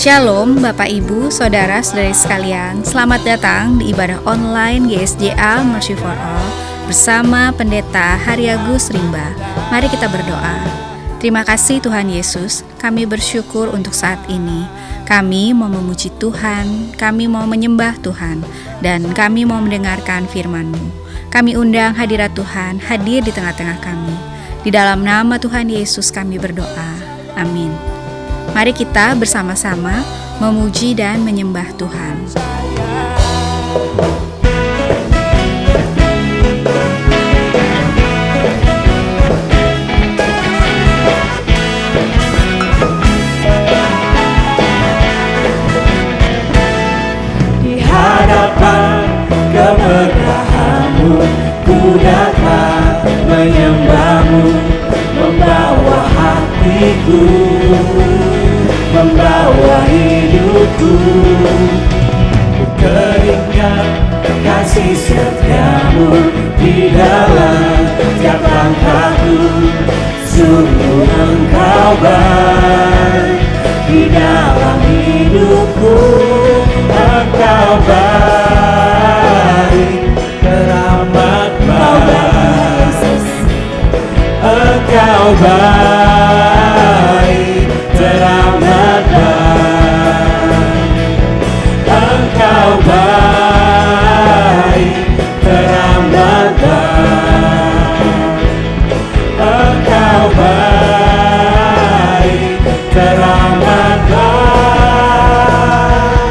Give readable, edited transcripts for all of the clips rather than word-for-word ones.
Shalom Bapak Ibu, Saudara-saudari sekalian. Selamat datang di ibadah online GSJA Mercy for All bersama Pendeta Haryagus Rimba. Mari kita berdoa. Terima kasih Tuhan Yesus, kami bersyukur untuk saat ini. Kami mau memuji Tuhan, kami mau menyembah Tuhan, dan kami mau mendengarkan firman-Mu. Kami undang hadirat Tuhan hadir di tengah-tengah kami. Di dalam nama Tuhan Yesus kami berdoa. Amin. Mari kita bersama-sama memuji dan menyembah Tuhan. Di hadapan kemegahan-Mu, ku datang menyembah-Mu, membawa hatiku, membawa hidupku. Ku teringat kasih setia-Mu di dalam tiap langkahku. Sungguh Engkau baik di dalam hidupku. Engkau baik, teramat baik. Engkau baik, teramat baik. Engkau baik, teramat baik. Engkau baik, teramat baik.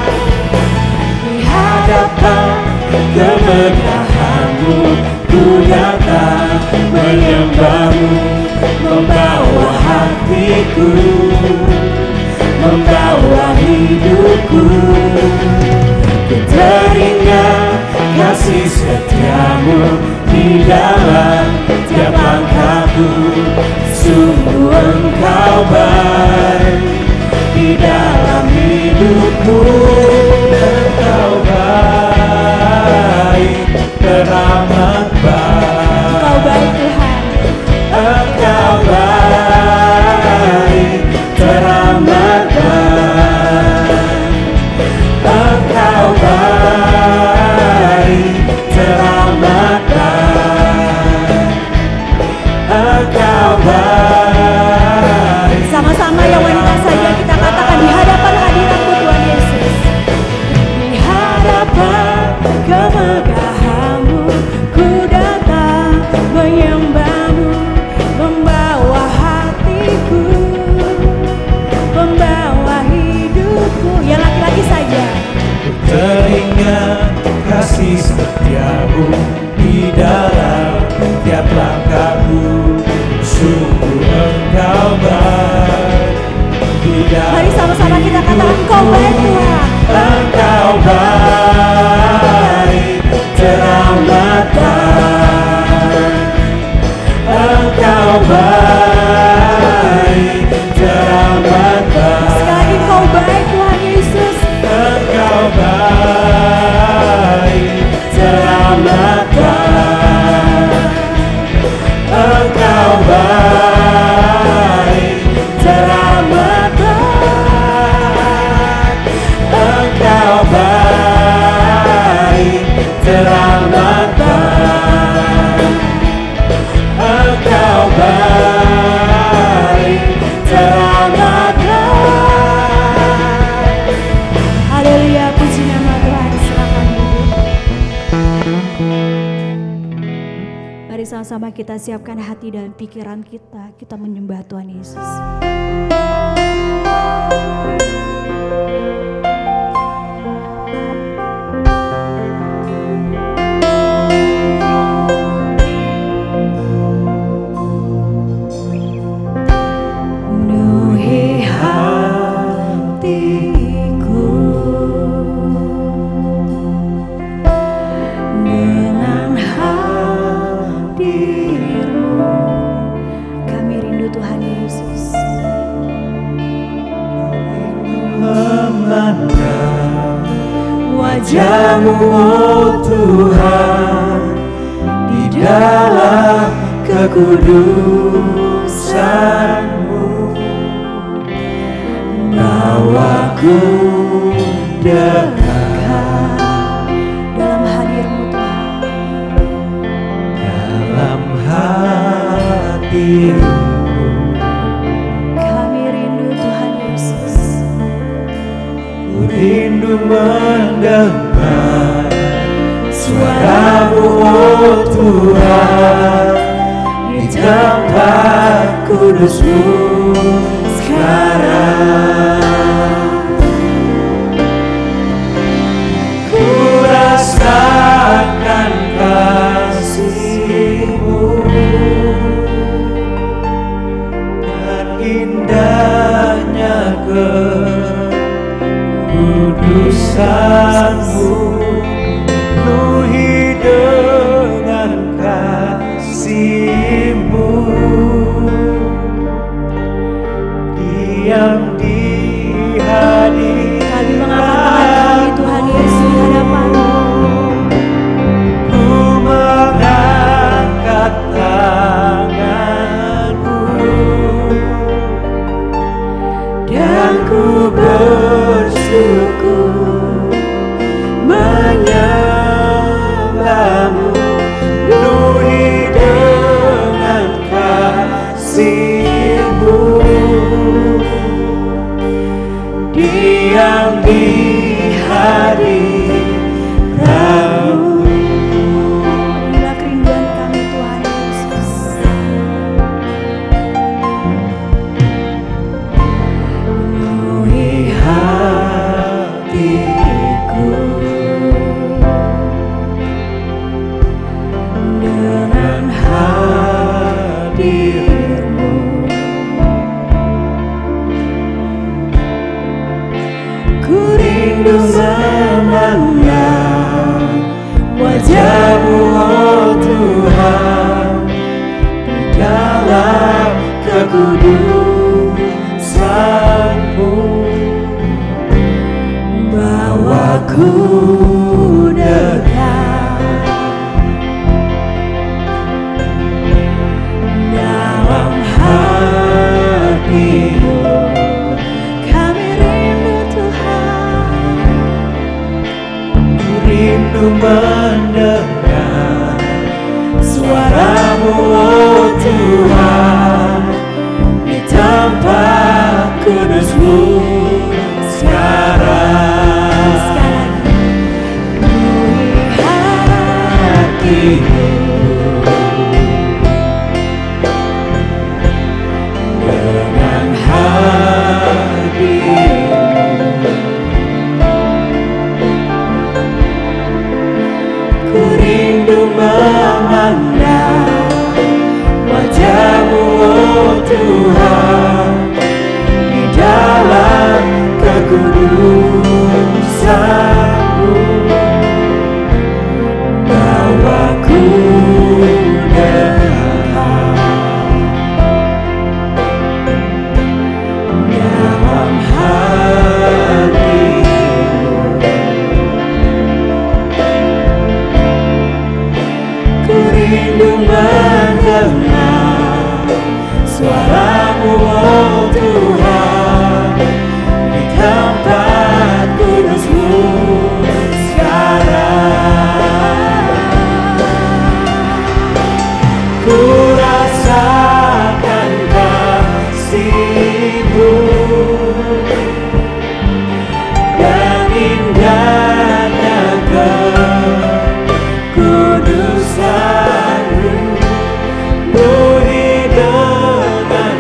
Di hadapan kemegahan-Mu, ku datang menyembah-Mu, membawa hatiku, membawa hidupku. Ku teringat kasih setia-Mu di dalam tiap langkahku. Sungguh Engkau baik di dalam hidupku. Engkau baik, teramat baik. Engkau baik Tuhan. Engkau baik, teramat baik. Engkau baik, teramat baik. Engkau baik. Sama-sama yang wanita saja kita katakan di hadapan hadirat-Mu Tuhan Yesus. Di hadapan kemegahan-Mu, ku datang menyembah-Mu, membawa hatiku, membawa hidupku. Yang laki-laki saja. Ku teringat kasih setia-Mu di dalam tiap langkahku. Sungguh Engkau baik di dalam. Mari sama-sama kita katakan Engkau baik Tuhan. Engkau baik, teramat baik. Engkau baik, teramat baik. Sekali lagi Engkau baik Tuhan Yesus. Engkau baik, teramat baik. Engkau baik, teramat baik. Engkau baik, teramat baik. Engkau baik, teramat baik. Haleluya, puji nama Tuhan. Silakan duduk. Mari sama-sama kita siapkan hati dan pikiran kita menyembah Tuhan Yesus. Penuhi hatiku dengan hadir-Mu. Kami rindu Tuhan Yesus. Memandang wajah-Mu, oh Tuhan, di dalam kekudusan-Mu. Bawa Bawaku dekat dalam hadir-Mu Tuhan. dalam hati-Mu. Kami rindu Tuhan Yesus. Ku rindu mendengar suara-Mu, oh Tuhan, di tempat kudus-Mu sekarang. Ku rasakan kasih-Mu dan indahnya kekudusan-Mu, penuhi dengan kasih-Mu, diam di Kami mengangkat tangan kami Tuhan Yesus di hadapan-Mu. ku mengangkat tanganku dan ku bersyukur menyembah-Mu, penuhi dengan kasih-Mu, diam di hadirat-Mu. Inilah kerinduan kami Tuhan Yesus. Penuhi hatiku dengan hadir-Mu. Ku rindu memandang wajah-Mu, oh Tuhan, di dalam kekudusan-Mu. Bawaku dekat dalam hati-Mu. Kami rindu Tuhan. Ku rindu mendengar suara-Mu, oh Tuhan, di tempat kudus-Mu sekarang. Penuhi hatiku dengan hadir-Mu. Ku rindu memandang wajah-Mu, oh Tuhan, di dalam kekudusan-Mu. Bawaku dekat dalam hati-Mu. Ku rindu mendengar suara-Mu, oh Tuhan, di tempat kudus-Mu sekarang. Ku rasakan kasih-Mu dan indahnya kekudusan-Mu, penuhi dengan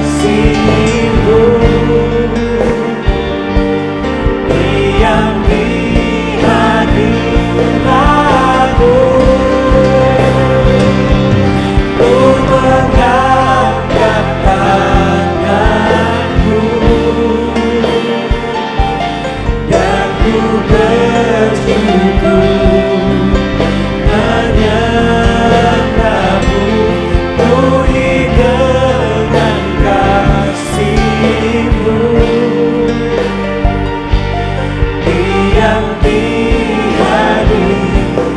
kasih-Mu, diam di hadirat-Mu. Ku mengangkat tanganku dan ku bersyukur menyembah-Mu, penuhi dengan kasih-Mu, diam di hadirat-Mu.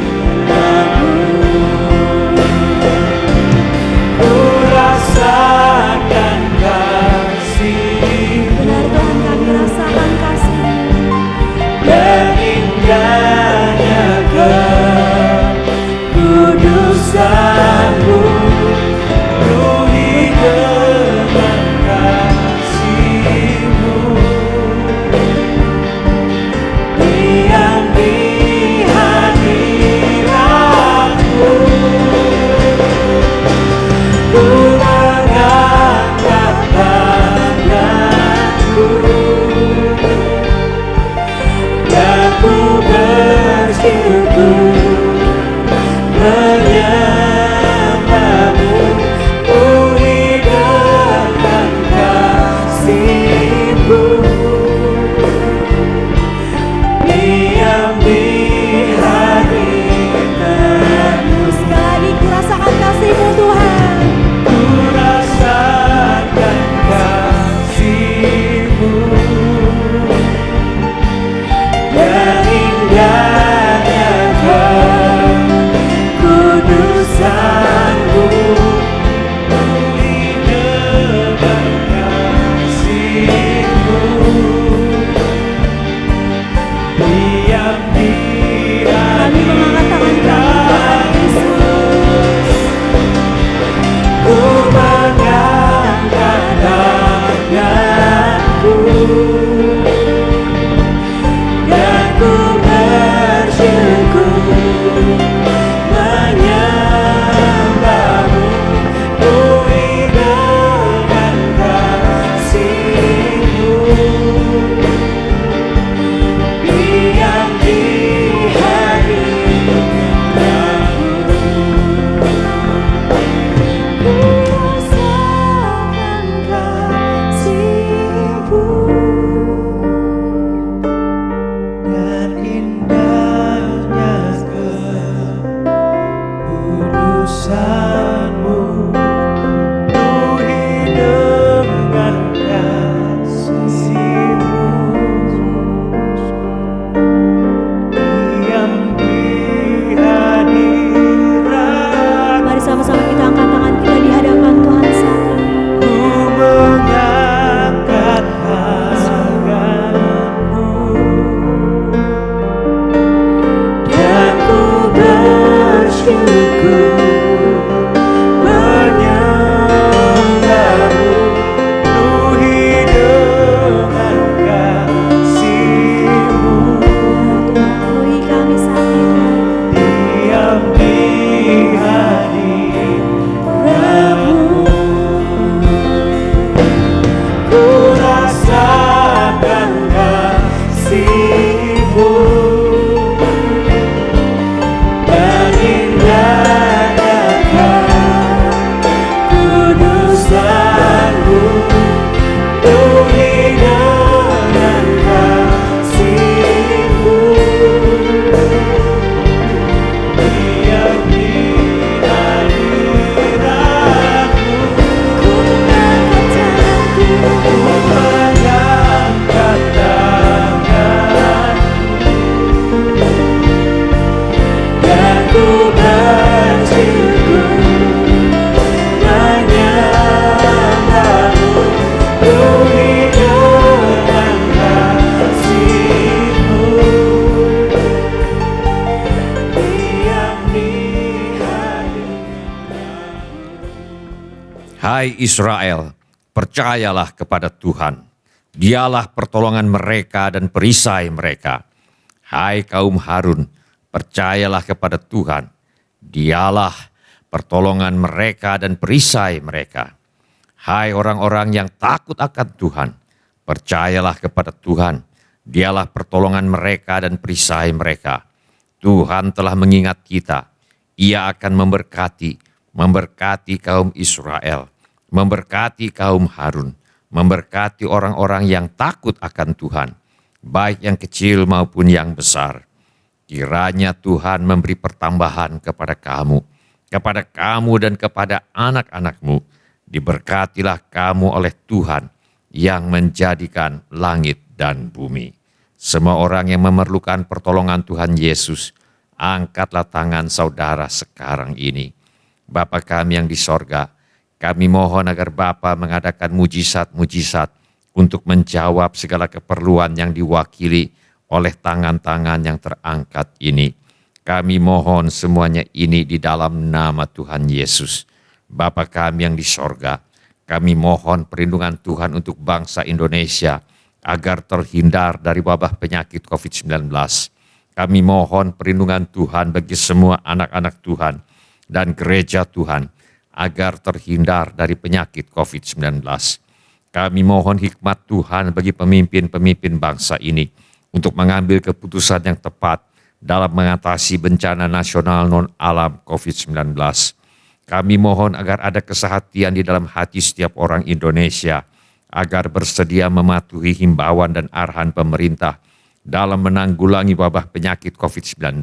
Ku rasakan kasih-Mu. Benar Tuhan, kami rasakan bersyukur menyembahmu, puji dengan kasih-Mu. Diam di hadirat-Mu, Sekali ku rasakan kasih-Mu Tuhan. ku rasakan kasih-Mu. Dan indahnya kekudusan-Mu, pulih dengan kasih-Mu. Diam di Kami mengangkat tangan kami Tuhan Yesus. ku mengangkat tanganku dan ku bersyukur menyembahmu, puji dengan kasih-Mu. Diam di hadirat-Mu, ku rasakan kasih-Mu. Dan indahnya kekudusan-Mu, puji dengan kasih-Mu. Diam di hadirat, Mari sama-sama kita angkat tangan kita di hadapan Tuhan saat ini. ku mengangkat tanganku dan ku bersyukur menyembahmu, puji dengan kasih-Mu. Tuhan penuhi kami saat ini. Diam di hadirat-Mu, ku rasakan kasih-Mu. Dan indahnya kekudusan-Mu, puji dengan kasih-Mu. Diam di hadirat-Mu, Ku mengangkat tanganku. ku mengangkat tanganku dan ku bersyukur menyembahmu, puji dengan kasih-Mu. Diam di hadirat-Mu. Hai Israel, percayalah kepada Tuhan. Dialah pertolongan mereka dan perisai mereka. Hai kaum Harun, percayalah kepada Tuhan. Dialah pertolongan mereka dan perisai mereka. Hai orang-orang yang takut akan Tuhan, percayalah kepada Tuhan. Dialah pertolongan mereka dan perisai mereka. Tuhan telah mengingat kita. Ia akan memberkati kaum Israel, memberkati kaum Harun, memberkati orang-orang yang takut akan Tuhan, baik yang kecil maupun yang besar. Kiranya Tuhan memberi pertambahan kepada kamu dan kepada anak-anakmu. Diberkatilah kamu oleh Tuhan yang menjadikan langit dan bumi. Semua orang yang memerlukan pertolongan Tuhan Yesus, angkatlah tangan saudara sekarang ini. Bapa kami yang di sorga, kami mohon agar Bapa mengadakan mujizat-mujizat untuk menjawab segala keperluan yang diwakili oleh tangan-tangan yang terangkat ini. Kami mohon semuanya ini di dalam nama Tuhan Yesus. Bapa kami yang di sorga, kami mohon perlindungan Tuhan untuk bangsa Indonesia agar terhindar dari wabah penyakit COVID-19. Kami mohon perlindungan Tuhan bagi semua anak-anak Tuhan dan gereja Tuhan agar terhindar dari penyakit COVID-19. Kami mohon hikmat Tuhan bagi pemimpin-pemimpin bangsa ini untuk mengambil keputusan yang tepat dalam mengatasi bencana nasional non-alam COVID-19. Kami mohon agar ada kesehatian di dalam hati setiap orang Indonesia, agar bersedia mematuhi himbauan dan arahan pemerintah dalam menanggulangi wabah penyakit COVID-19.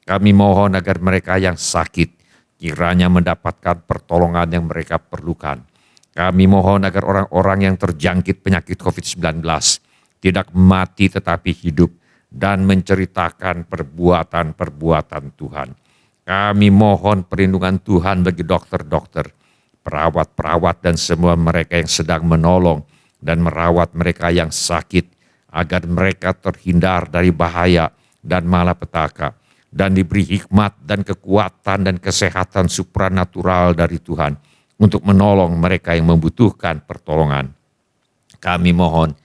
Kami mohon agar mereka yang sakit kiranya mendapatkan pertolongan yang mereka perlukan. Kami mohon agar orang-orang yang terjangkit penyakit COVID-19 tidak mati tetapi hidup dan menceritakan perbuatan-perbuatan Tuhan. Kami mohon perlindungan Tuhan bagi dokter-dokter, perawat-perawat dan semua mereka yang sedang menolong dan merawat mereka yang sakit, agar mereka terhindar dari bahaya dan malapetaka dan diberi hikmat dan kekuatan dan kesehatan supranatural dari Tuhan untuk menolong mereka yang membutuhkan pertolongan. Kami mohon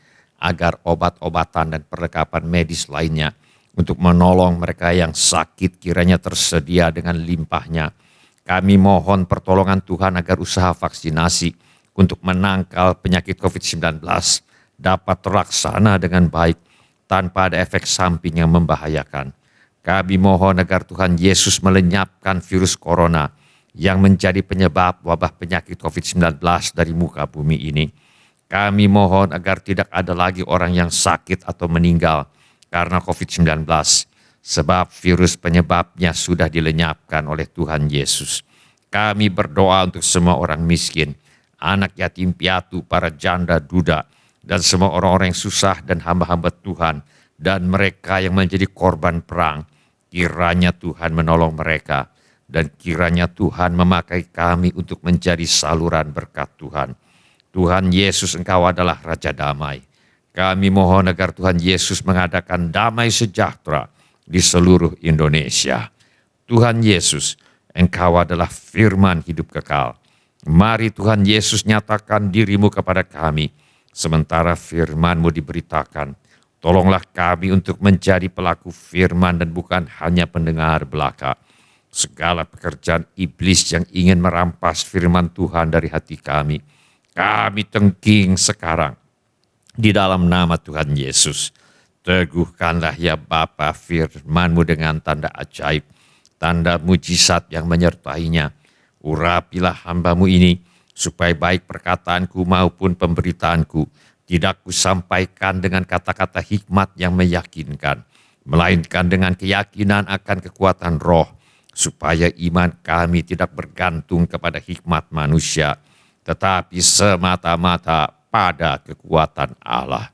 agar obat-obatan dan perlengkapan medis lainnya untuk menolong mereka yang sakit kiranya tersedia dengan limpahnya. Kami mohon pertolongan Tuhan agar usaha vaksinasi untuk menangkal penyakit COVID-19 dapat terlaksana dengan baik tanpa ada efek samping yang membahayakan. Kami mohon agar Tuhan Yesus melenyapkan virus corona yang menjadi penyebab wabah penyakit COVID-19 dari muka bumi ini. Kami mohon agar tidak ada lagi orang yang sakit atau meninggal karena COVID-19, sebab virus penyebabnya sudah dilenyapkan oleh Tuhan Yesus. Kami berdoa untuk semua orang miskin, anak yatim piatu, para janda duda, dan semua orang-orang yang susah dan hamba-hamba Tuhan, dan mereka yang menjadi korban perang. Kiranya Tuhan menolong mereka, dan kiranya Tuhan memakai kami untuk menjadi saluran berkat Tuhan. Tuhan Yesus, Engkau adalah Raja Damai. Kami mohon agar Tuhan Yesus mengadakan damai sejahtera di seluruh Indonesia. Tuhan Yesus, Engkau adalah firman hidup kekal. Mari Tuhan Yesus nyatakan diri-Mu kepada kami, sementara firman-Mu diberitakan. Tolonglah kami untuk menjadi pelaku firman dan bukan hanya pendengar belaka. Segala pekerjaan iblis yang ingin merampas firman Tuhan dari hati kami tengking sekarang di dalam nama Tuhan Yesus. Teguhkanlah ya Bapa firman-Mu dengan tanda ajaib, tanda mujizat yang menyertainya. Urapilah hamba-Mu ini, supaya baik perkataanku maupun pemberitaanku tidak kusampaikan dengan kata-kata hikmat yang meyakinkan, melainkan dengan keyakinan akan kekuatan roh, supaya iman kami tidak bergantung kepada hikmat manusia, tetapi semata-mata pada kekuatan Allah.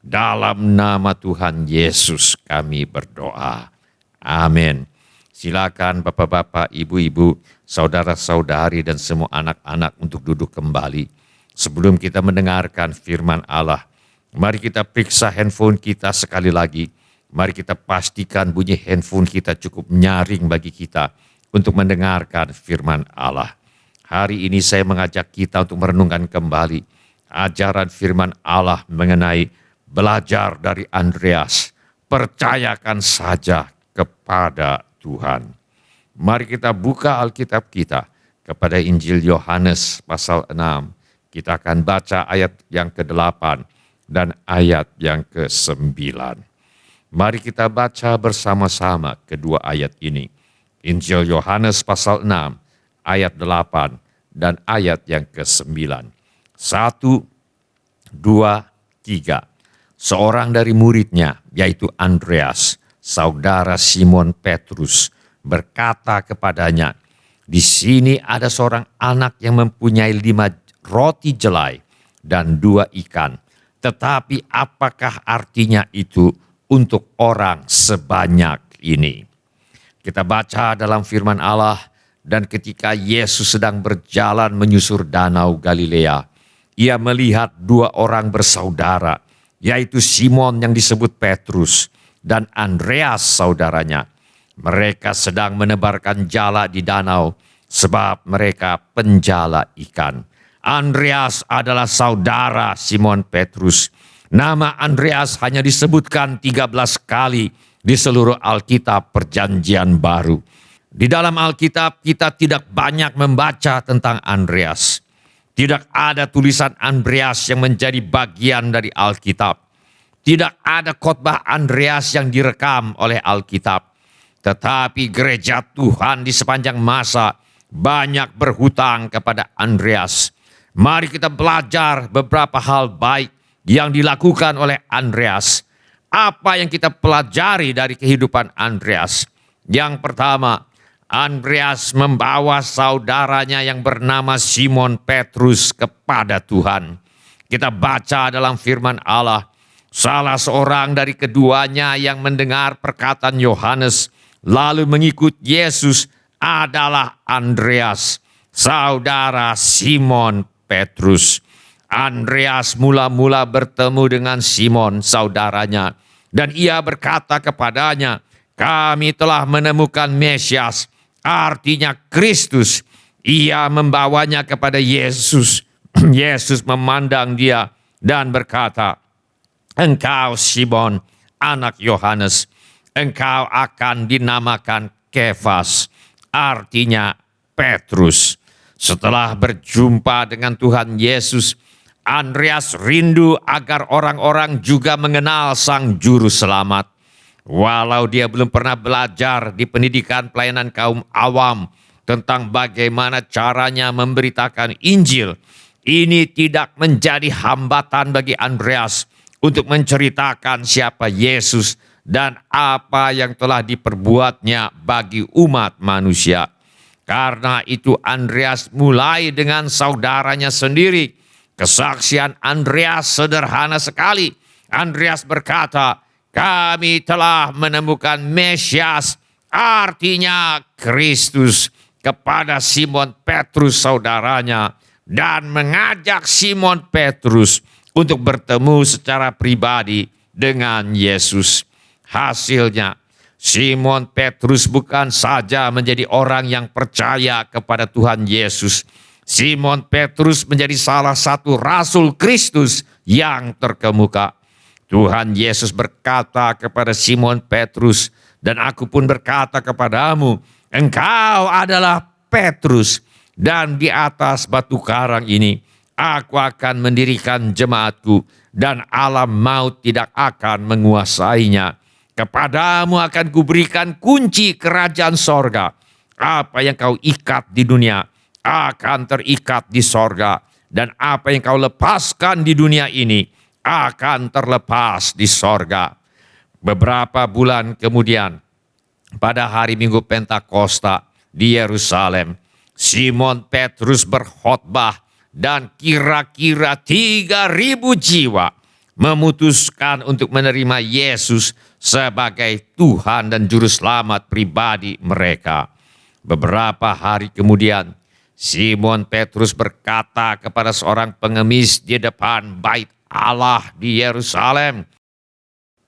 Dalam nama Tuhan Yesus kami berdoa. Amin. Silakan Bapak-bapak, Ibu-ibu, saudara-saudari dan semua anak-anak untuk duduk kembali. Sebelum kita mendengarkan firman Allah, mari kita periksa handphone kita sekali lagi. Mari kita pastikan bunyi handphone kita cukup nyaring bagi kita untuk mendengarkan firman Allah. Hari ini saya mengajak kita untuk merenungkan kembali ajaran firman Allah mengenai belajar dari Andreas. Percayakan saja kepada Tuhan. Mari kita buka Alkitab kita kepada Injil Yohanes pasal 6. Kita akan baca ayat yang ke-8 dan ayat yang ke-9. Mari kita baca bersama-sama kedua ayat ini. Injil Yohanes pasal 6 ayat 8 dan ayat yang ke-9. 1, 2, 3. Seorang dari muridnya, yaitu Andreas, saudara Simon Petrus, berkata kepadanya, "Di sini ada seorang anak yang mempunyai 5 roti jelai dan 2 ikan. Tetapi apakah artinya itu untuk orang sebanyak ini?" Kita baca dalam firman Allah, dan ketika Yesus sedang berjalan menyusur danau Galilea, ia melihat 2 orang bersaudara, yaitu Simon yang disebut Petrus dan Andreas saudaranya. Mereka sedang menebarkan jala di danau, sebab mereka penjala ikan. Andreas adalah saudara Simon Petrus. Nama Andreas hanya disebutkan 13 kali di seluruh Alkitab Perjanjian Baru. Di dalam Alkitab kita tidak banyak membaca tentang Andreas. Tidak ada tulisan Andreas yang menjadi bagian dari Alkitab. Tidak ada khotbah Andreas yang direkam oleh Alkitab. Tetapi gereja Tuhan di sepanjang masa banyak berhutang kepada Andreas. Mari kita belajar beberapa hal baik yang dilakukan oleh Andreas. Apa yang kita pelajari dari kehidupan Andreas? Yang pertama, Andreas membawa saudaranya yang bernama Simon Petrus kepada Tuhan. Kita baca dalam firman Allah, salah seorang dari keduanya yang mendengar perkataan Yohanes lalu mengikut Yesus adalah Andreas, saudara Simon Petrus. Andreas mula-mula bertemu dengan Simon, saudaranya, dan ia berkata kepadanya, kami telah menemukan Mesias, artinya Kristus. Ia membawanya kepada Yesus. Yesus memandang dia dan berkata, engkau Simon, anak Yohanes, engkau akan dinamakan Kefas, artinya Petrus. Setelah berjumpa dengan Tuhan Yesus, Andreas rindu agar orang-orang juga mengenal Sang Juru Selamat. Walau dia belum pernah belajar di pendidikan pelayanan kaum awam tentang bagaimana caranya memberitakan Injil, ini tidak menjadi hambatan bagi Andreas untuk menceritakan siapa Yesus dan apa yang telah diperbuatnya bagi umat manusia. Karena itu Andreas mulai dengan saudaranya sendiri. Kesaksian Andreas sederhana sekali. Andreas berkata, kami telah menemukan Mesias, artinya Kristus, kepada Simon Petrus saudaranya, dan mengajak Simon Petrus untuk bertemu secara pribadi dengan Yesus. Hasilnya, Simon Petrus bukan saja menjadi orang yang percaya kepada Tuhan Yesus. Simon Petrus menjadi salah satu rasul Kristus yang terkemuka. Tuhan Yesus berkata kepada Simon Petrus, dan aku pun berkata kepadamu, engkau adalah Petrus, dan di atas batu karang ini aku akan mendirikan jemaatku, dan alam maut tidak akan menguasainya. Kepadamu akan kuberikan kunci kerajaan sorga. Apa yang kau ikat di dunia akan terikat di sorga, dan apa yang kau lepaskan di dunia ini akan terlepas di sorga. Beberapa bulan kemudian, pada hari Minggu Pentakosta di Yerusalem, Simon Petrus berkhotbah dan kira-kira 3.000 jiwa memutuskan untuk menerima Yesus sebagai Tuhan dan Juru Selamat pribadi mereka. Beberapa hari kemudian, Simon Petrus berkata kepada seorang pengemis di depan bait Allah di Yerusalem.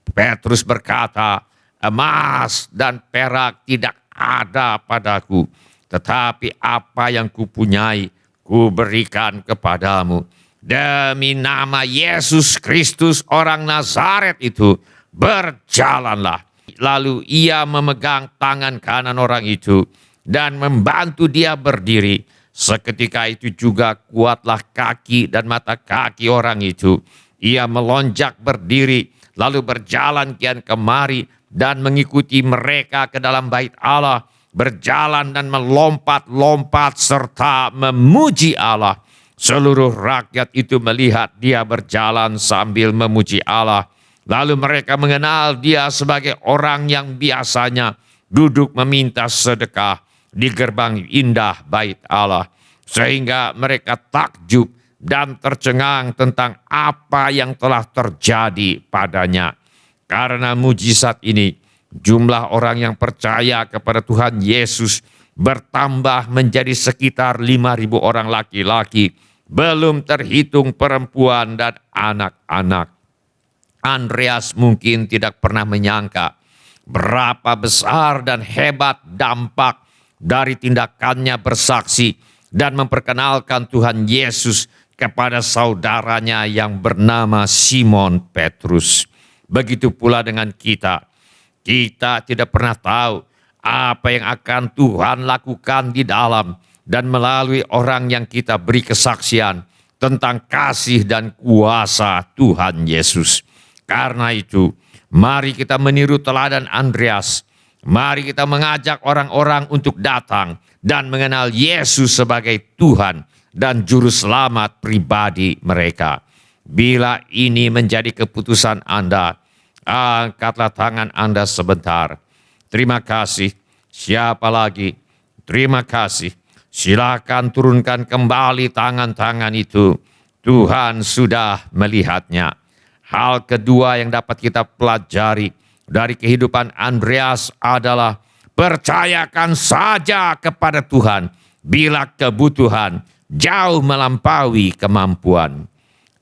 Petrus berkata, emas dan perak tidak ada padaku, tetapi apa yang kupunyai, kuberikan kepadamu. Demi nama Yesus Kristus orang Nazaret itu, berjalanlah. Lalu ia memegang tangan kanan orang itu dan membantu dia berdiri. Seketika itu juga kuatlah kaki dan mata kaki orang itu. Ia melonjak berdiri, lalu berjalan kian kemari dan mengikuti mereka ke dalam bait Allah, berjalan dan melompat-lompat serta memuji Allah. Seluruh rakyat itu melihat dia berjalan sambil memuji Allah. Lalu mereka mengenal dia sebagai orang yang biasanya duduk meminta sedekah di gerbang indah bait Allah. Sehingga mereka takjub dan tercengang tentang apa yang telah terjadi padanya. Karena mujizat ini, jumlah orang yang percaya kepada Tuhan Yesus bertambah menjadi sekitar 5.000 orang laki-laki, belum terhitung perempuan dan anak-anak. Andreas mungkin tidak pernah menyangka berapa besar dan hebat dampak dari tindakannya bersaksi dan memperkenalkan Tuhan Yesus kepada saudaranya yang bernama Simon Petrus. Begitu pula dengan kita. Kita tidak pernah tahu apa yang akan Tuhan lakukan di dalam dan melalui orang yang kita beri kesaksian tentang kasih dan kuasa Tuhan Yesus. Karena itu, mari kita meniru teladan Andreas. Mari kita mengajak orang-orang untuk datang dan mengenal Yesus sebagai Tuhan dan Juru Selamat pribadi mereka. Bila ini menjadi keputusan Anda, angkatlah tangan Anda sebentar. Terima kasih. Siapa lagi? Terima kasih. Silakan turunkan kembali tangan-tangan itu. Tuhan sudah melihatnya. Hal kedua yang dapat kita pelajari dari kehidupan Andreas adalah percayakan saja kepada Tuhan bila kebutuhan jauh melampaui kemampuan.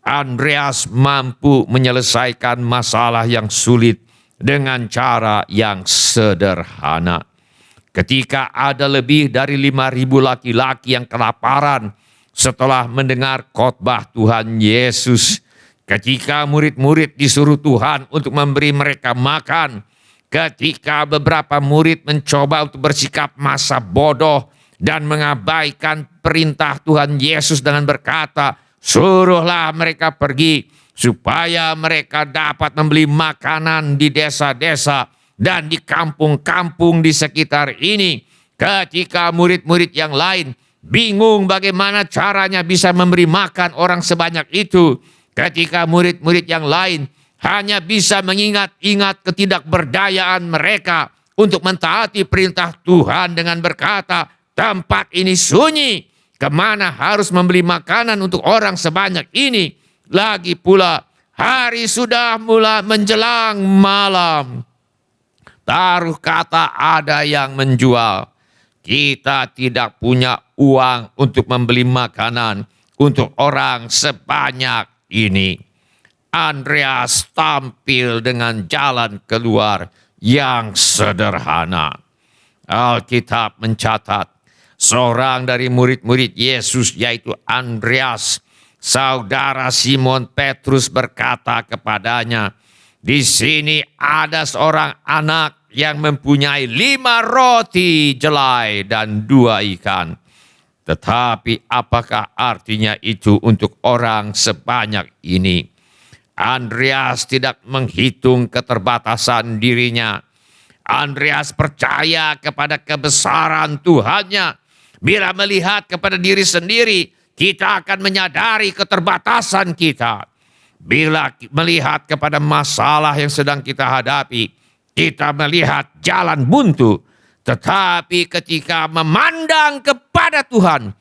Andreas mampu menyelesaikan masalah yang sulit dengan cara yang sederhana. Ketika ada lebih dari 5.000 laki-laki yang kelaparan setelah mendengar khotbah Tuhan Yesus, ketika murid-murid disuruh Tuhan untuk memberi mereka makan, ketika beberapa murid mencoba untuk bersikap masa bodoh dan mengabaikan perintah Tuhan Yesus dengan berkata, suruhlah mereka pergi supaya mereka dapat membeli makanan di desa-desa dan di kampung-kampung di sekitar ini. Ketika murid-murid yang lain bingung bagaimana caranya bisa memberi makan orang sebanyak itu, ketika murid-murid yang lain hanya bisa mengingat-ingat ketidakberdayaan mereka untuk mentaati perintah Tuhan dengan berkata, tempat ini sunyi, kemana harus membeli makanan untuk orang sebanyak ini? Lagi pula, hari sudah mulai menjelang malam. Taruh kata ada yang menjual. Kita tidak punya uang untuk membeli makanan untuk orang sebanyak ini. Andreas tampil dengan jalan keluar yang sederhana. Alkitab mencatat, seorang dari murid-murid Yesus yaitu Andreas, saudara Simon Petrus berkata kepadanya, di sini ada seorang anak yang mempunyai 5 roti jelai dan 2 ikan. Tetapi apakah artinya itu untuk orang sebanyak ini? Andreas tidak menghitung keterbatasan dirinya. Andreas percaya kepada kebesaran Tuhannya. Bila melihat kepada diri sendiri, kita akan menyadari keterbatasan kita. Bila melihat kepada masalah yang sedang kita hadapi, kita melihat jalan buntu. Tetapi ketika memandang kepada Tuhan,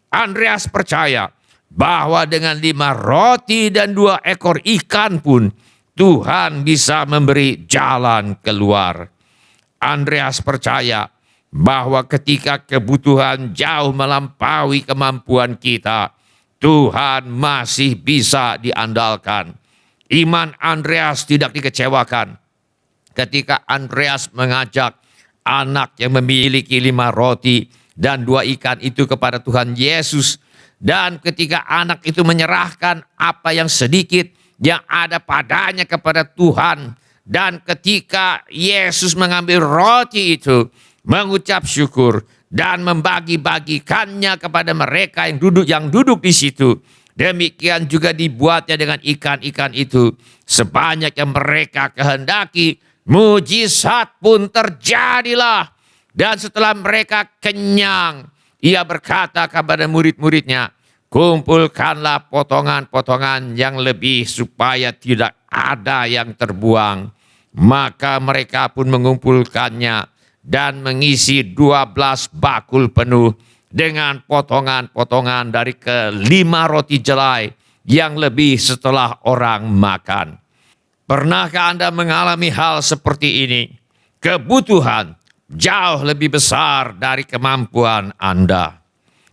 Andreas percaya bahwa dengan 5 roti dan 2 ekor ikan pun Tuhan bisa memberi jalan keluar. Andreas percaya bahwa ketika kebutuhan jauh melampaui kemampuan kita, Tuhan masih bisa diandalkan. Iman Andreas tidak dikecewakan ketika Andreas mengajak anak yang memiliki 5 roti dan 2 ikan itu kepada Tuhan Yesus. Dan ketika anak itu menyerahkan apa yang sedikit yang ada padanya kepada Tuhan. Dan ketika Yesus mengambil roti itu, mengucap syukur dan membagi-bagikannya kepada mereka yang duduk di situ. Demikian juga dibuatnya dengan ikan-ikan itu. Sebanyak yang mereka kehendaki, mujizat pun terjadilah. Dan setelah mereka kenyang, ia berkata kepada murid-muridnya, kumpulkanlah potongan-potongan yang lebih supaya tidak ada yang terbuang. Maka mereka pun mengumpulkannya dan mengisi 12 bakul penuh dengan potongan-potongan dari ke-5 roti jelai yang lebih setelah orang makan. Pernahkah Anda mengalami hal seperti ini? Kebutuhan jauh lebih besar dari kemampuan Anda.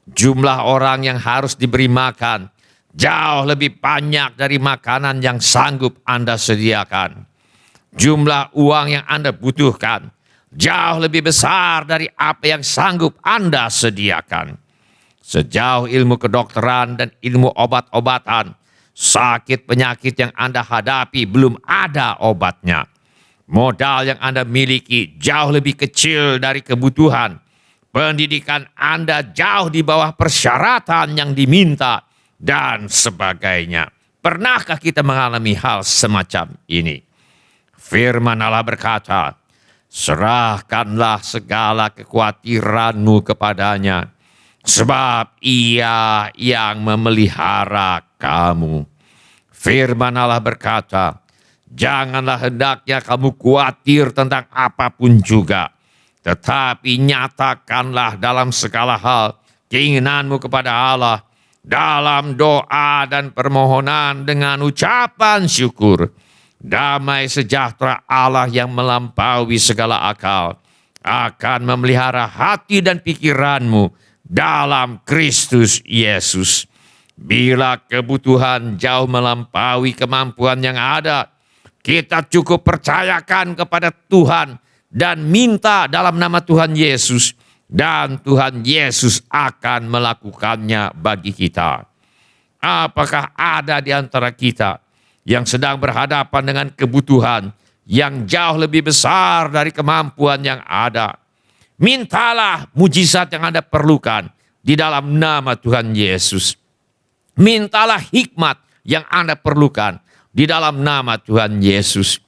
Jumlah orang yang harus diberi makan jauh lebih banyak dari makanan yang sanggup Anda sediakan. Jumlah uang yang Anda butuhkan jauh lebih besar dari apa yang sanggup Anda sediakan. Sejauh ilmu kedokteran dan ilmu obat-obatan, sakit penyakit yang Anda hadapi belum ada obatnya. Modal yang Anda miliki jauh lebih kecil dari kebutuhan. Pendidikan Anda jauh di bawah persyaratan yang diminta dan sebagainya. Pernahkah kita mengalami hal semacam ini? Firman Allah berkata, serahkanlah segala kekhawatiranmu kepadanya, sebab Ia yang memelihara kamu. Firman Allah berkata, janganlah hendaknya kamu khawatir tentang apapun juga, tetapi nyatakanlah dalam segala hal keinginanmu kepada Allah, dalam doa dan permohonan dengan ucapan syukur. Damai sejahtera Allah yang melampaui segala akal akan memelihara hati dan pikiranmu dalam Kristus Yesus. Bila kebutuhan jauh melampaui kemampuan yang ada, kita cukup percayakan kepada Tuhan dan minta dalam nama Tuhan Yesus, dan Tuhan Yesus akan melakukannya bagi kita. Apakah ada di antara kita yang sedang berhadapan dengan kebutuhan yang jauh lebih besar dari kemampuan yang ada? Mintalah mujizat yang Anda perlukan di dalam nama Tuhan Yesus. Mintalah hikmat yang Anda perlukan di dalam nama Tuhan Yesus.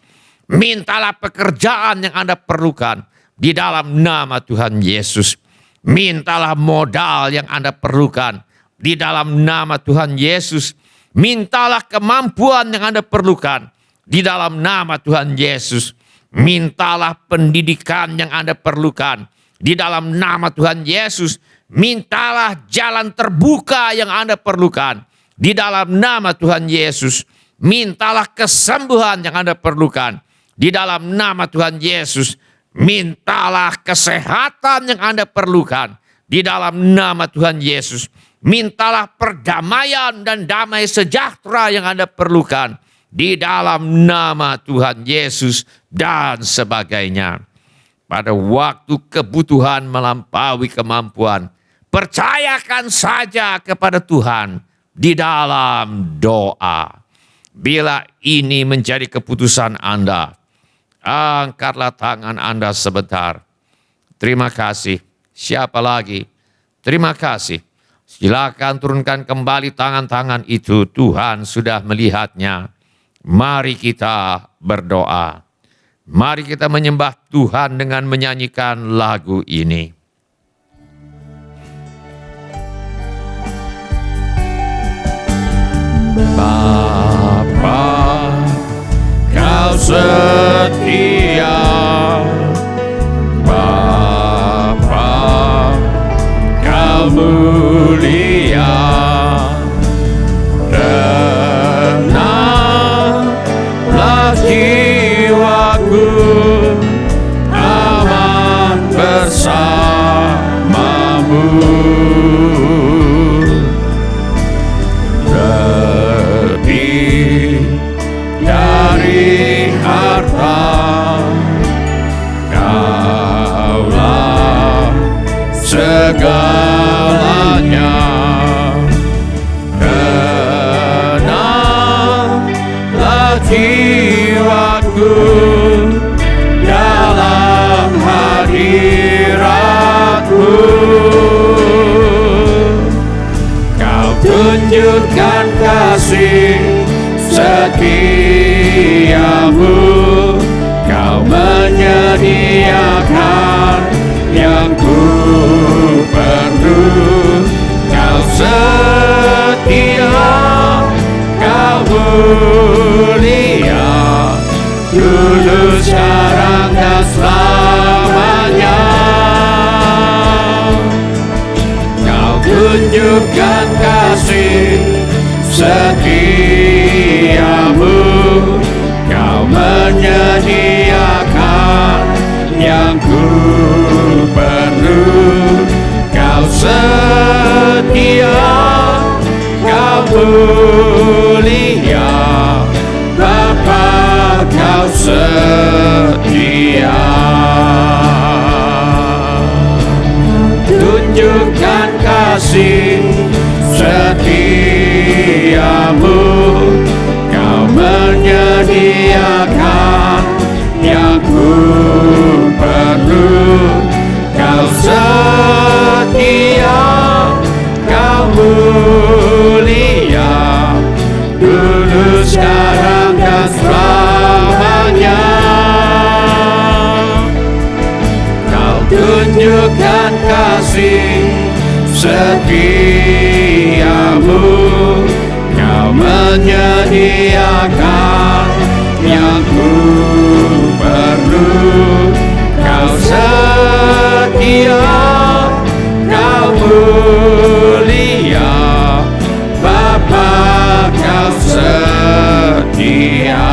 Mintalah pekerjaan yang Anda perlukan di dalam nama Tuhan Yesus. Mintalah modal yang Anda perlukan di dalam nama Tuhan Yesus. Mintalah kemampuan yang Anda perlukan di dalam nama Tuhan Yesus. Mintalah pendidikan yang Anda perlukan di dalam nama Tuhan Yesus. Mintalah jalan terbuka yang Anda perlukan di dalam nama Tuhan Yesus. Mintalah kesembuhan yang Anda perlukan di dalam nama Tuhan Yesus. Mintalah kesehatan yang Anda perlukan di dalam nama Tuhan Yesus. Mintalah perdamaian dan damai sejahtera yang Anda perlukan di dalam nama Tuhan Yesus dan sebagainya. Pada waktu kebutuhan melampaui kemampuan, percayakan saja kepada Tuhan di dalam doa. Bila ini menjadi keputusan Anda, angkatlah tangan Anda sebentar. Terima kasih. Siapa lagi? Terima kasih. Silakan turunkan kembali tangan-tangan itu. Tuhan sudah melihatnya. Mari kita berdoa. Mari kita menyembah Tuhan dengan menyanyikan lagu ini. Bapa, Kau setia. Bapa, Kau mulia. Tenanglah jiwaku, aman bersamamu. Lebih dari harta, Kaulah segalanya. Tenanglah jiwaku dalam hadiratmu. Kau tunjukkan kasih setiamu. Kau menyediakan yang ku perlu. Kau setia, Kau mulia, dulu, sekarang, dan selamanya. Kau tunjukkan kasih setiamu. Kau menyediakan yang ku perlu. Kau setia, Kau mulia, Bapa, Kau setia. Tunjukkan kasih setiamu. Kau menyediakan yang ku perlu. Kau setia, Kau mulia, dulu, tunjukkan kasih setiamu, Kau menyediakan yang ku perlu. Kau setia, Kau mulia, Bapa, Kau setia.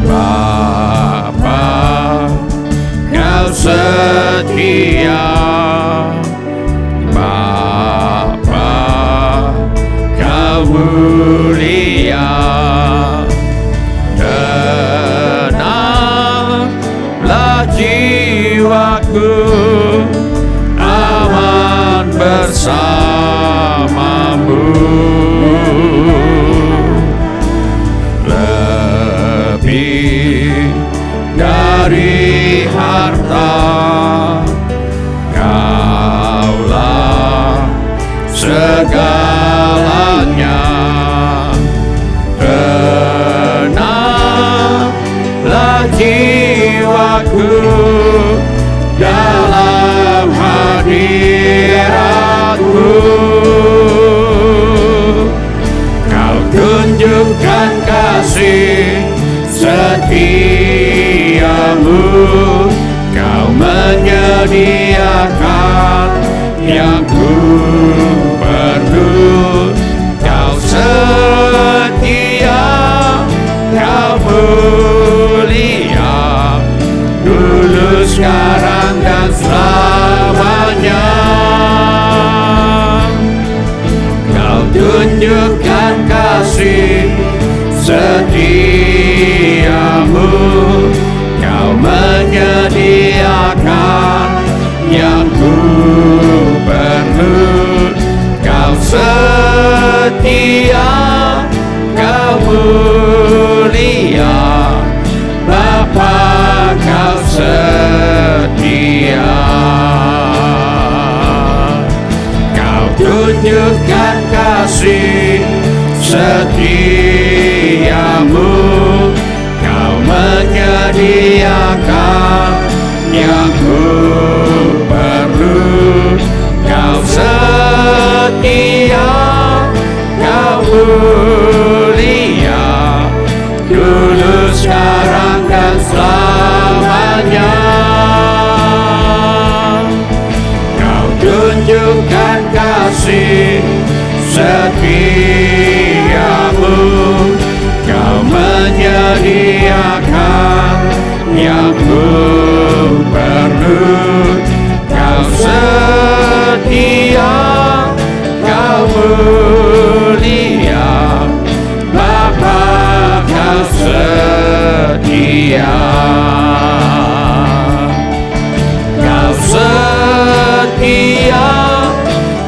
Bapa, Kau setia. Bapa, Kau mulia. Tenanglah jiwaku, aman bersamamu. Lebih dari harta, Kaulah segalanya. Tenanglah jiwaku dalam hadiratku. Kau tunjukkan kasih setiamu, Kau menyediakan yang ku perlu. Kau setia, Kau mulia, dulu, sekarang, dan selamanya. Kau tunjukkan kasih setiamu, Kau menyediakan yang ku perlu. Kau setia, Kau mulia, Bapa, Kau setia. Kau tunjukkan kasih setiamu, Kau menyediakan yang ku perlu. Kau setia, Kau mulia, dulu, sekarang, dan selamanya. Kau tunjukkan kasih setiamu, Kau menyediakan yang ku perlu. Kau setia, Kau mulia, Bapa, Kau setia. Kau setia,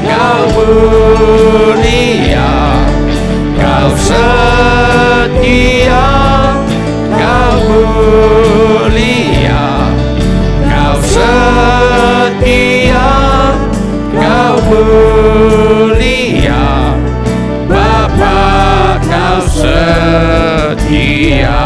Kau mulia, Kau setia, Kau mulia, Kau setia, Kau mulia, Bapa, Kau setia.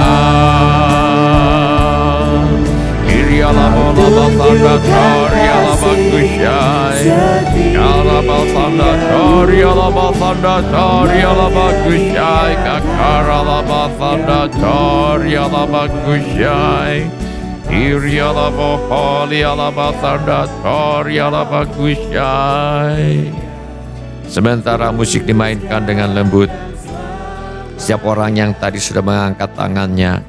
Sementara musik dimainkan dengan lembut, setiap orang yang tadi sudah mengangkat tangannya,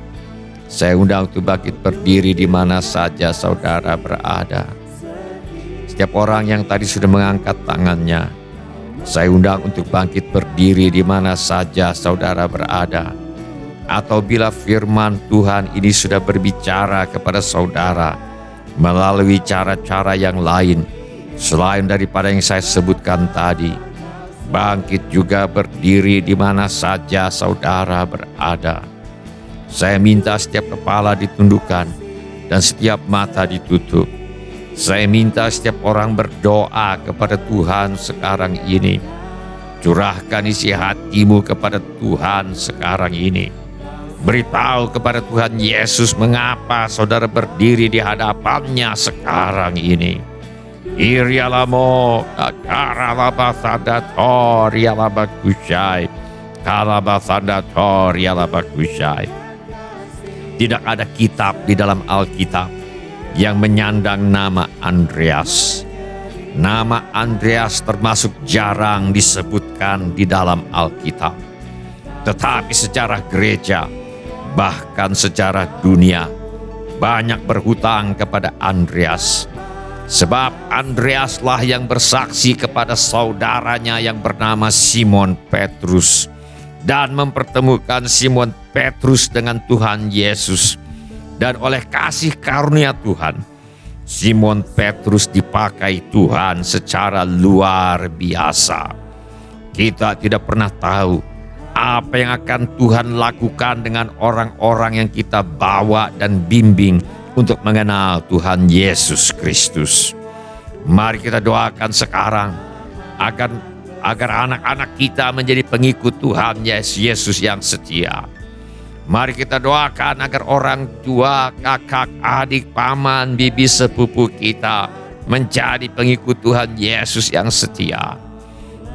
saya undang untuk bangkit berdiri di mana saja saudara berada. Setiap orang yang tadi sudah mengangkat tangannya, saya undang untuk bangkit berdiri di mana saja saudara berada. Atau bila firman Tuhan ini sudah berbicara kepada saudara melalui cara-cara yang lain selain daripada yang saya sebutkan tadi, bangkit juga berdiri di mana saja saudara berada. Saya minta setiap kepala ditundukkan dan setiap mata ditutup. Saya minta setiap orang berdoa kepada Tuhan sekarang ini. Curahkan isi hatimu kepada Tuhan sekarang ini. Beritahu kepada Tuhan Yesus mengapa saudara berdiri di hadapannya sekarang ini. Irialamo karalabasandatorialabakusyai. Kalabasandatorialabakusyai. Tidak ada kitab di dalam Alkitab yang menyandang nama Andreas. Nama Andreas termasuk jarang disebutkan di dalam Alkitab. Tetapi sejarah gereja, bahkan sejarah dunia, banyak berhutang kepada Andreas. Sebab Andreaslah yang bersaksi kepada saudaranya yang bernama Simon Petrus dan mempertemukan Simon Petrus dengan Tuhan Yesus. Dan oleh kasih karunia Tuhan, Simon Petrus dipakai Tuhan secara luar biasa. Kita tidak pernah tahu apa yang akan Tuhan lakukan dengan orang-orang yang kita bawa dan bimbing untuk mengenal Tuhan Yesus Kristus. Mari kita doakan sekarang agar anak-anak kita menjadi pengikut Tuhan Yesus yang setia. Mari kita doakan agar orang tua, kakak, adik, paman, bibi, sepupu kita menjadi pengikut Tuhan Yesus yang setia.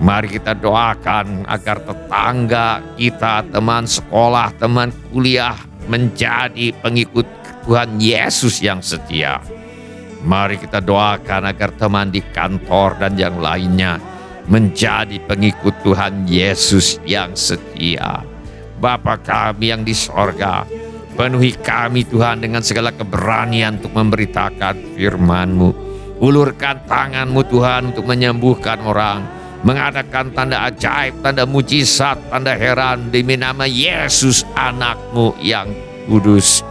Mari kita doakan agar tetangga kita, teman sekolah, teman kuliah menjadi pengikut Tuhan Yesus yang setia. Mari kita doakan agar teman di kantor dan yang lainnya menjadi pengikut Tuhan Yesus yang setia. Bapa kami yang di sorga, penuhi kami Tuhan dengan segala keberanian untuk memberitakan firman-Mu. Ulurkan tangan-Mu Tuhan untuk menyembuhkan orang, mengadakan tanda ajaib, tanda mujizat, tanda heran demi nama Yesus anak-Mu yang kudus.